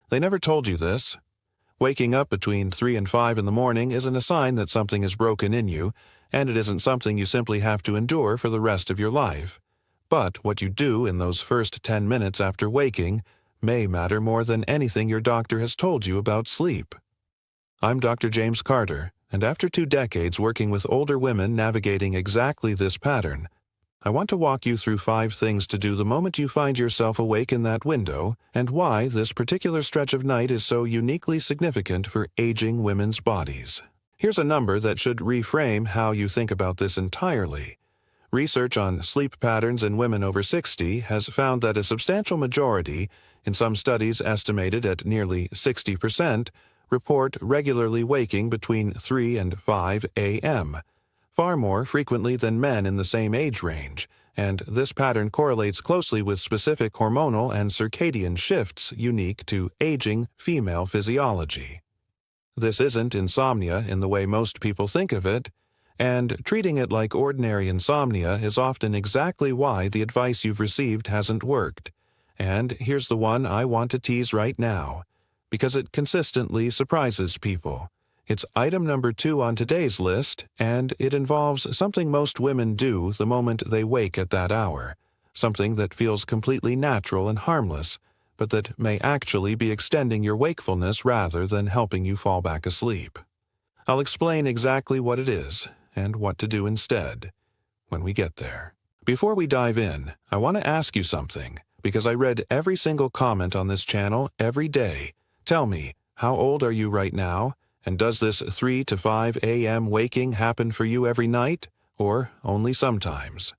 They never told you this. Waking up between 3 and 5 in the morning isn't a sign that something is broken in you, and it isn't something you simply have to endure for the rest of your life. But what you do in those first 10 minutes after waking may matter more than anything your doctor has told you about sleep. I'm Dr. James Carter, and after 2 decades working with older women navigating exactly this pattern, I want to walk you through 5 things to do the moment you find yourself awake in that window and why this particular stretch of night is so uniquely significant for aging women's bodies. Here's a number that should reframe how you think about this entirely. Research on sleep patterns in women over 60 has found that a substantial majority, in some studies estimated at nearly 60%, report regularly waking between 3 and 5 a.m., far more frequently than men in the same age range, and this pattern correlates closely with specific hormonal and circadian shifts unique to aging female physiology. This isn't insomnia in the way most people think of it, and treating it like ordinary insomnia is often exactly why the advice you've received hasn't worked. And here's the one I want to tease right now, because it consistently surprises people. It's item number 2 on today's list, and it involves something most women do the moment they wake at that hour, something that feels completely natural and harmless, but that may actually be extending your wakefulness rather than helping you fall back asleep. I'll explain exactly what it is and what to do instead when we get there. Before we dive in, I want to ask you something, because I read every single comment on this channel every day. Tell me, how old are you right now? And does this 3 to 5 a.m. waking happen for you every night, or only sometimes?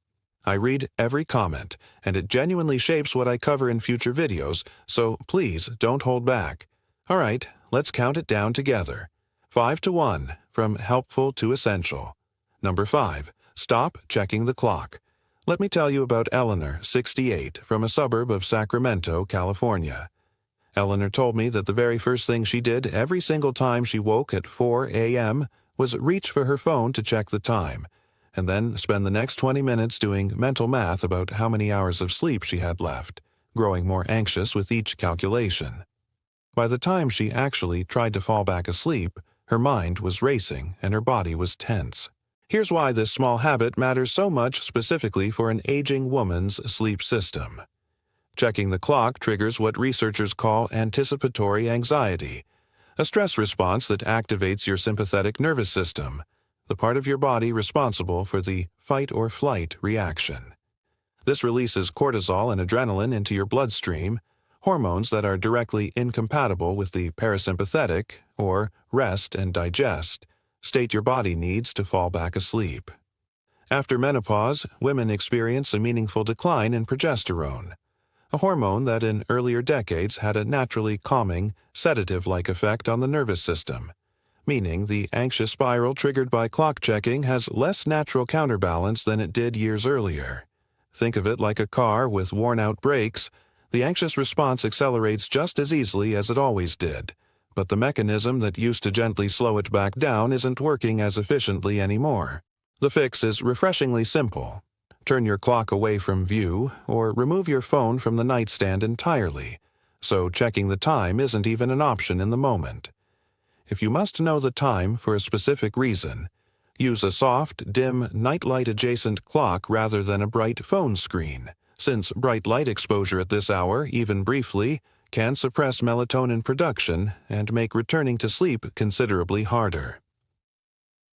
I read every comment, and it genuinely shapes what I cover in future videos, so please don't hold back. All right, let's count it down together. 5 to 1, from helpful to essential. Number 5, stop checking the clock. Let me tell you about Eleanor, 68, from a suburb of Sacramento, California. Eleanor told me that the very first thing she did every single time she woke at 4 a.m. was reach for her phone to check the time, and then spend the next 20 minutes doing mental math about how many hours of sleep she had left, growing more anxious with each calculation. By the time she actually tried to fall back asleep, her mind was racing and her body was tense. Here's why this small habit matters so much specifically for an aging woman's sleep system. Checking the clock triggers what researchers call anticipatory anxiety, a stress response that activates your sympathetic nervous system, the part of your body responsible for the fight-or-flight reaction. This releases cortisol and adrenaline into your bloodstream, hormones that are directly incompatible with the parasympathetic, or rest and digest, state your body needs to fall back asleep. After menopause, women experience a meaningful decline in progesterone, a hormone that in earlier decades had a naturally calming, sedative-like effect on the nervous system, meaning the anxious spiral triggered by clock checking has less natural counterbalance than it did years earlier. Think of it like a car with worn-out brakes. The anxious response accelerates just as easily as it always did, but the mechanism that used to gently slow it back down isn't working as efficiently anymore. The fix is refreshingly simple. Turn your clock away from view, or remove your phone from the nightstand entirely, so checking the time isn't even an option in the moment. If you must know the time for a specific reason, use a soft, dim, nightlight-adjacent clock rather than a bright phone screen, since bright light exposure at this hour, even briefly, can suppress melatonin production and make returning to sleep considerably harder.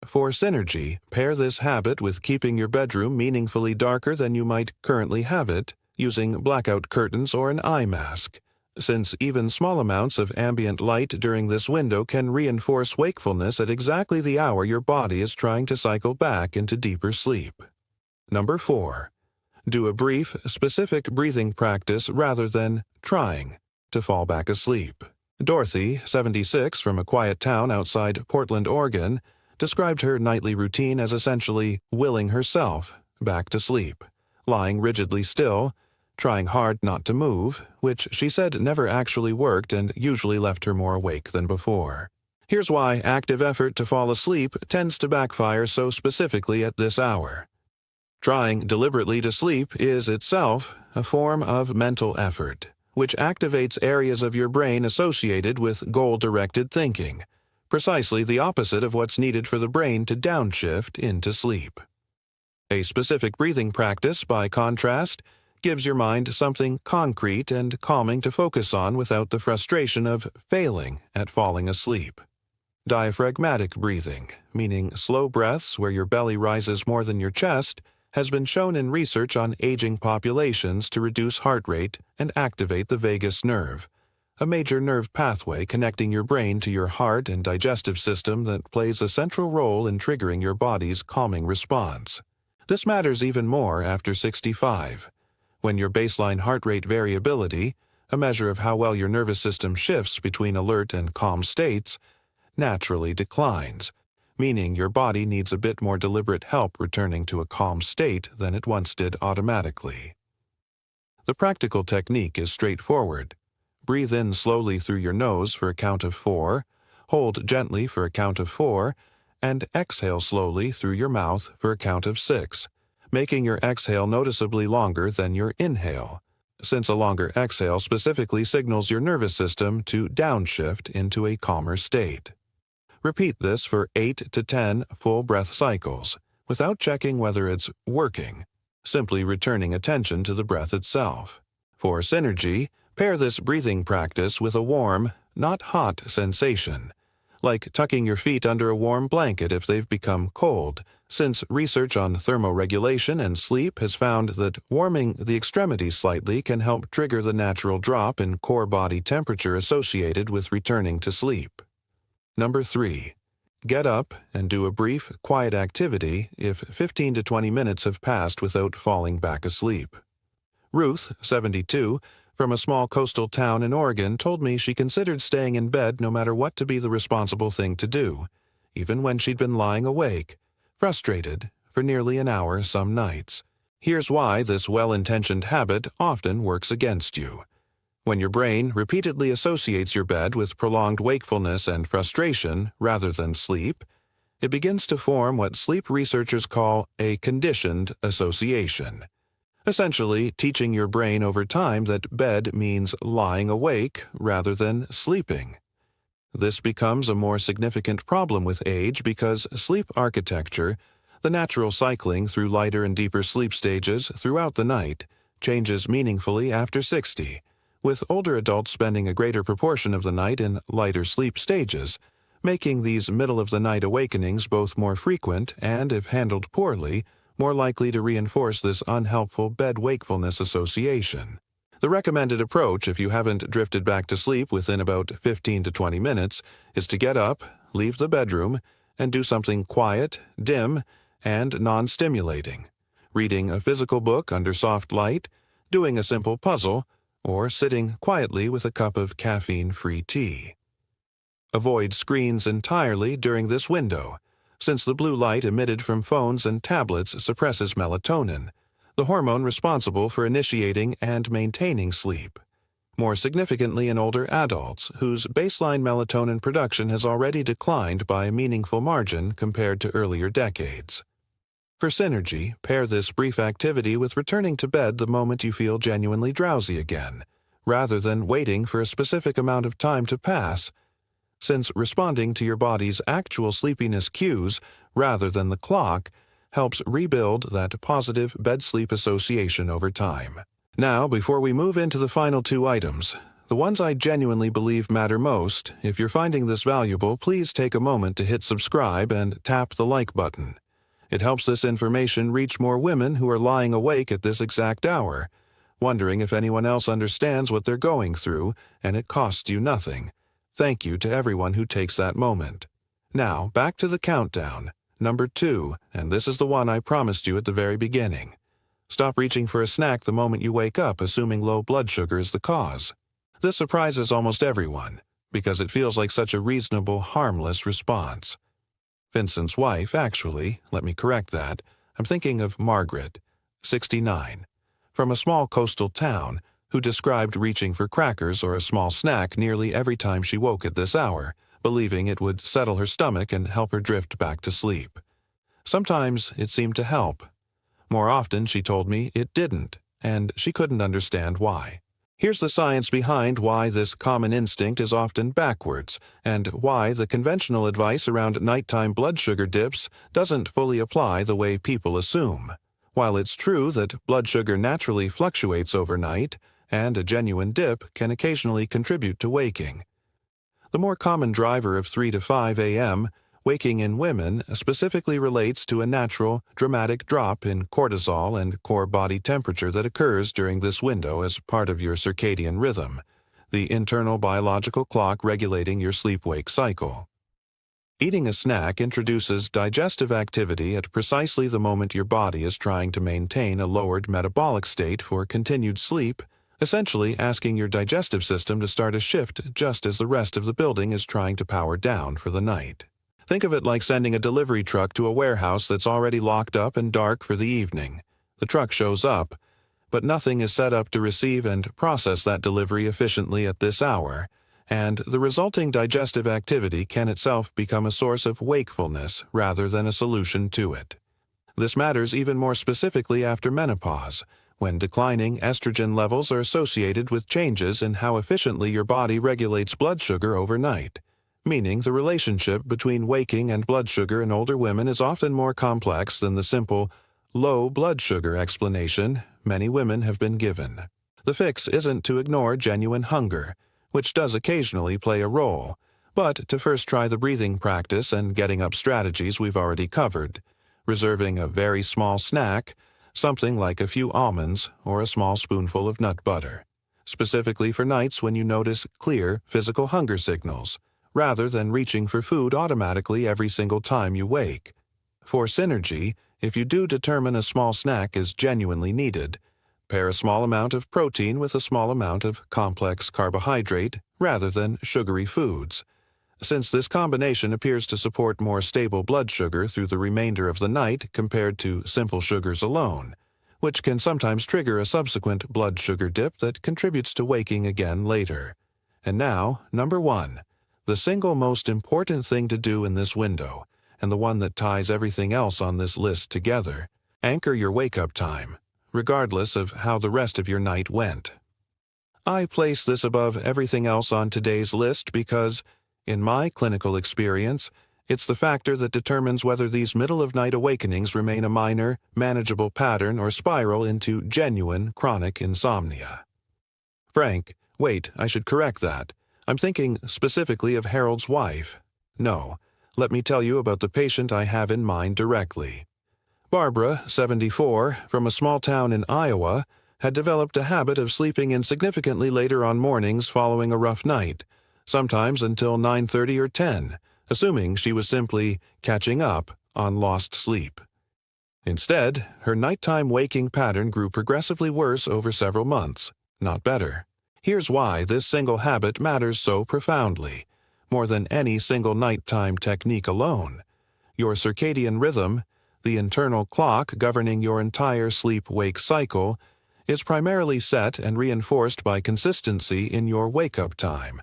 For synergy, pair this habit with keeping your bedroom meaningfully darker than you might currently have it, using blackout curtains or an eye mask, since even small amounts of ambient light during this window can reinforce wakefulness at exactly the hour your body is trying to cycle back into deeper sleep. Number 4. Do a brief, specific breathing practice rather than trying to fall back asleep. Dorothy, 76, from a quiet town outside Portland, Oregon, described her nightly routine as essentially willing herself back to sleep, lying rigidly still, trying hard not to move, which she said never actually worked and usually left her more awake than before. Here's why active effort to fall asleep tends to backfire so specifically at this hour. Trying deliberately to sleep is itself a form of mental effort, which activates areas of your brain associated with goal-directed thinking, precisely the opposite of what's needed for the brain to downshift into sleep. A specific breathing practice, by contrast, gives your mind something concrete and calming to focus on without the frustration of failing at falling asleep. Diaphragmatic breathing, meaning slow breaths where your belly rises more than your chest, has been shown in research on aging populations to reduce heart rate and activate the vagus nerve, a major nerve pathway connecting your brain to your heart and digestive system that plays a central role in triggering your body's calming response. This matters even more after 65, when your baseline heart rate variability, a measure of how well your nervous system shifts between alert and calm states, naturally declines, meaning your body needs a bit more deliberate help returning to a calm state than it once did automatically. The practical technique is straightforward. Breathe in slowly through your nose for a count of 4, hold gently for a count of 4, and exhale slowly through your mouth for a count of 6, making your exhale noticeably longer than your inhale, since a longer exhale specifically signals your nervous system to downshift into a calmer state. Repeat this for 8 to 10 full breath cycles, without checking whether it's working, simply returning attention to the breath itself. For synergy, pair this breathing practice with a warm, not hot sensation, like tucking your feet under a warm blanket if they've become cold, since research on thermoregulation and sleep has found that warming the extremities slightly can help trigger the natural drop in core body temperature associated with returning to sleep. Number 3. Get up and do a brief, quiet activity if 15 to 20 minutes have passed without falling back asleep. Ruth, 72, from a small coastal town in Oregon, told me she considered staying in bed no matter what to be the responsible thing to do, even when she'd been lying awake, frustrated, for nearly an hour some nights. Here's why this well-intentioned habit often works against you. When your brain repeatedly associates your bed with prolonged wakefulness and frustration rather than sleep, it begins to form what sleep researchers call a conditioned association, essentially teaching your brain over time that bed means lying awake rather than sleeping. This becomes a more significant problem with age because sleep architecture, the natural cycling through lighter and deeper sleep stages throughout the night, changes meaningfully after 60, with older adults spending a greater proportion of the night in lighter sleep stages, making these middle-of-the-night awakenings both more frequent and, if handled poorly, more likely to reinforce this unhelpful bed-wakefulness association. The recommended approach, if you haven't drifted back to sleep within about 15 to 20 minutes, is to get up, leave the bedroom, and do something quiet, dim, and non-stimulating, reading a physical book under soft light, doing a simple puzzle, or sitting quietly with a cup of caffeine-free tea. Avoid screens entirely during this window, since the blue light emitted from phones and tablets suppresses melatonin, the hormone responsible for initiating and maintaining sleep. More significantly in older adults, whose baseline melatonin production has already declined by a meaningful margin compared to earlier decades. For synergy, pair this brief activity with returning to bed the moment you feel genuinely drowsy again, rather than waiting for a specific amount of time to pass, since responding to your body's actual sleepiness cues rather than the clock helps rebuild that positive bed-sleep association over time. Now, before we move into the final 2 items, the ones I genuinely believe matter most, if you're finding this valuable, please take a moment to hit subscribe and tap the like button. It helps this information reach more women who are lying awake at this exact hour, wondering if anyone else understands what they're going through, and it costs you nothing. Thank you to everyone who takes that moment. Now, back to the countdown. Number 2, and this is the one I promised you at the very beginning. Stop reaching for a snack the moment you wake up, assuming low blood sugar is the cause. This surprises almost everyone, because it feels like such a reasonable, harmless response. Vincent's wife, actually, let me correct that. I'm thinking of Margaret, 69, from a small coastal town, who described reaching for crackers or a small snack nearly every time she woke at this hour, believing it would settle her stomach and help her drift back to sleep. Sometimes it seemed to help. More often, she told me, it didn't, and she couldn't understand why. Here's the science behind why this common instinct is often backwards, and why the conventional advice around nighttime blood sugar dips doesn't fully apply the way people assume. While it's true that blood sugar naturally fluctuates overnight, and a genuine dip can occasionally contribute to waking, the more common driver of 3 to 5 a.m. waking in women specifically relates to a natural, dramatic drop in cortisol and core body temperature that occurs during this window as part of your circadian rhythm, the internal biological clock regulating your sleep-wake cycle. Eating a snack introduces digestive activity at precisely the moment your body is trying to maintain a lowered metabolic state for continued sleep, essentially asking your digestive system to start a shift just as the rest of the building is trying to power down for the night. Think of it like sending a delivery truck to a warehouse that's already locked up and dark for the evening. The truck shows up, but nothing is set up to receive and process that delivery efficiently at this hour, and the resulting digestive activity can itself become a source of wakefulness rather than a solution to it. This matters even more specifically after menopause, when declining estrogen levels are associated with changes in how efficiently your body regulates blood sugar overnight, meaning the relationship between waking and blood sugar in older women is often more complex than the simple, low blood sugar explanation many women have been given. The fix isn't to ignore genuine hunger, which does occasionally play a role, but to first try the breathing practice and getting up strategies we've already covered, reserving a very small snack, something like a few almonds or a small spoonful of nut butter, specifically for nights when you notice clear physical hunger signals, rather than reaching for food automatically every single time you wake. For synergy, if you do determine a small snack is genuinely needed, pair a small amount of protein with a small amount of complex carbohydrate rather than sugary foods, since this combination appears to support more stable blood sugar through the remainder of the night compared to simple sugars alone, which can sometimes trigger a subsequent blood sugar dip that contributes to waking again later. And now, number 1. The single most important thing to do in this window, and the one that ties everything else on this list together, anchor your wake-up time, regardless of how the rest of your night went. I place this above everything else on today's list because, in my clinical experience, it's the factor that determines whether these middle-of-night awakenings remain a minor, manageable pattern or spiral into genuine, chronic insomnia. Frank, wait, I should correct that. I'm thinking specifically of Harold's wife. No, let me tell you about the patient I have in mind directly. Barbara, 74, from a small town in Iowa, had developed a habit of sleeping in significantly later on mornings following a rough night, sometimes until 9:30 or 10, assuming she was simply catching up on lost sleep. Instead, her nighttime waking pattern grew progressively worse over several months, not better. Here's why this single habit matters so profoundly, more than any single nighttime technique alone. Your circadian rhythm, the internal clock governing your entire sleep-wake cycle, is primarily set and reinforced by consistency in your wake-up time,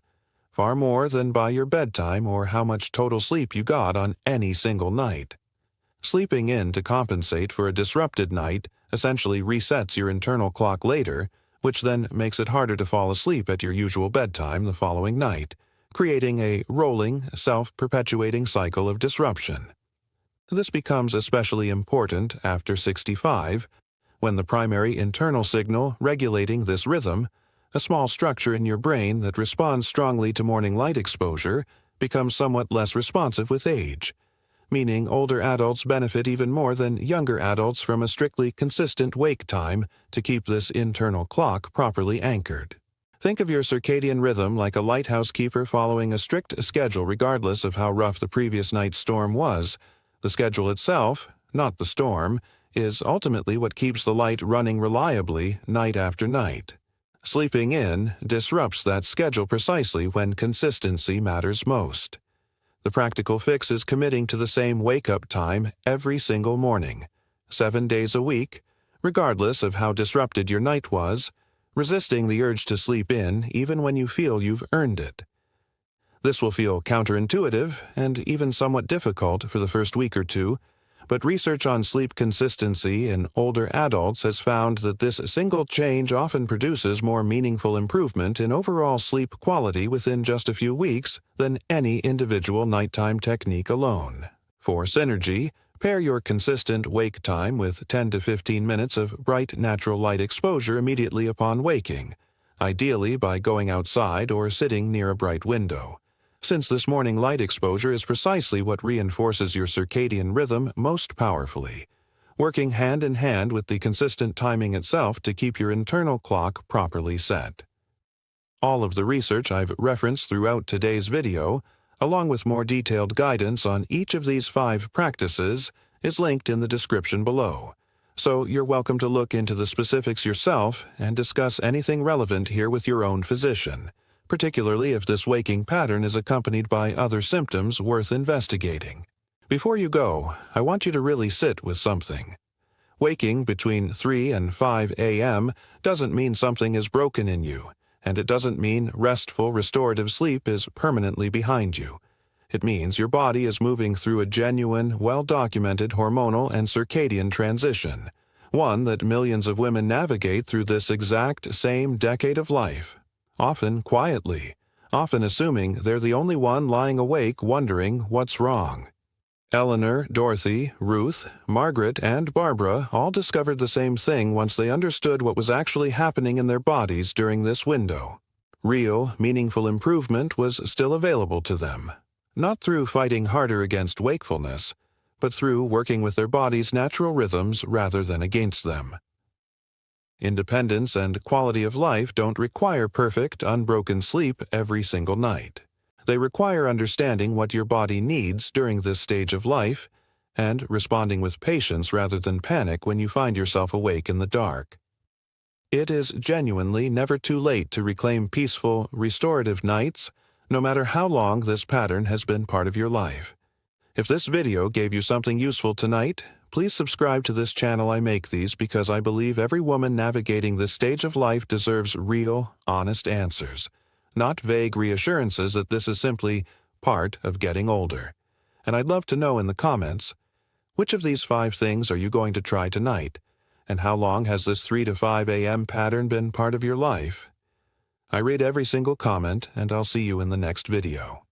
far more than by your bedtime or how much total sleep you got on any single night. Sleeping in to compensate for a disrupted night essentially resets your internal clock later, which then makes it harder to fall asleep at your usual bedtime the following night, creating a rolling, self-perpetuating cycle of disruption. This becomes especially important after 65, when the primary internal signal regulating this rhythm, a small structure in your brain that responds strongly to morning light exposure, becomes somewhat less responsive with age, meaning older adults benefit even more than younger adults from a strictly consistent wake time to keep this internal clock properly anchored. Think of your circadian rhythm like a lighthouse keeper following a strict schedule regardless of how rough the previous night's storm was. The schedule itself, not the storm, is ultimately what keeps the light running reliably night after night. Sleeping in disrupts that schedule precisely when consistency matters most. The practical fix is committing to the same wake-up time every single morning, 7 days a week, regardless of how disrupted your night was, resisting the urge to sleep in even when you feel you've earned it. This will feel counterintuitive and even somewhat difficult for the first week or two, But research on sleep consistency in older adults has found that this single change often produces more meaningful improvement in overall sleep quality within just a few weeks than any individual nighttime technique alone. For synergy, pair your consistent wake time with 10 to 15 minutes of bright natural light exposure immediately upon waking, ideally by going outside or sitting near a bright window, since this morning light exposure is precisely what reinforces your circadian rhythm most powerfully, working hand in hand with the consistent timing itself to keep your internal clock properly set. All of the research I've referenced throughout today's video, along with more detailed guidance on each of these 5 practices, is linked in the description below, so you're welcome to look into the specifics yourself and discuss anything relevant here with your own physician, particularly if this waking pattern is accompanied by other symptoms worth investigating. Before you go, I want you to really sit with something. Waking between 3 and 5 a.m. doesn't mean something is broken in you, and it doesn't mean restful, restorative sleep is permanently behind you. It means your body is moving through a genuine, well-documented hormonal and circadian transition, one that millions of women navigate through this exact same decade of life. Often quietly, often assuming they're the only one lying awake wondering what's wrong. Eleanor, Dorothy, Ruth, Margaret, and Barbara all discovered the same thing once they understood what was actually happening in their bodies during this window. Real, meaningful improvement was still available to them, not through fighting harder against wakefulness, but through working with their body's natural rhythms rather than against them. Independence and quality of life don't require perfect, unbroken sleep every single night. They require understanding what your body needs during this stage of life and responding with patience rather than panic when you find yourself awake in the dark. It is genuinely never too late to reclaim peaceful, restorative nights, no matter how long this pattern has been part of your life. If this video gave you something useful tonight, please subscribe to this channel. I make these because I believe every woman navigating this stage of life deserves real, honest answers, not vague reassurances that this is simply part of getting older. And I'd love to know in the comments, which of these 5 things are you going to try tonight? And how long has this 3 to 5 a.m. pattern been part of your life? I read every single comment, and I'll see you in the next video.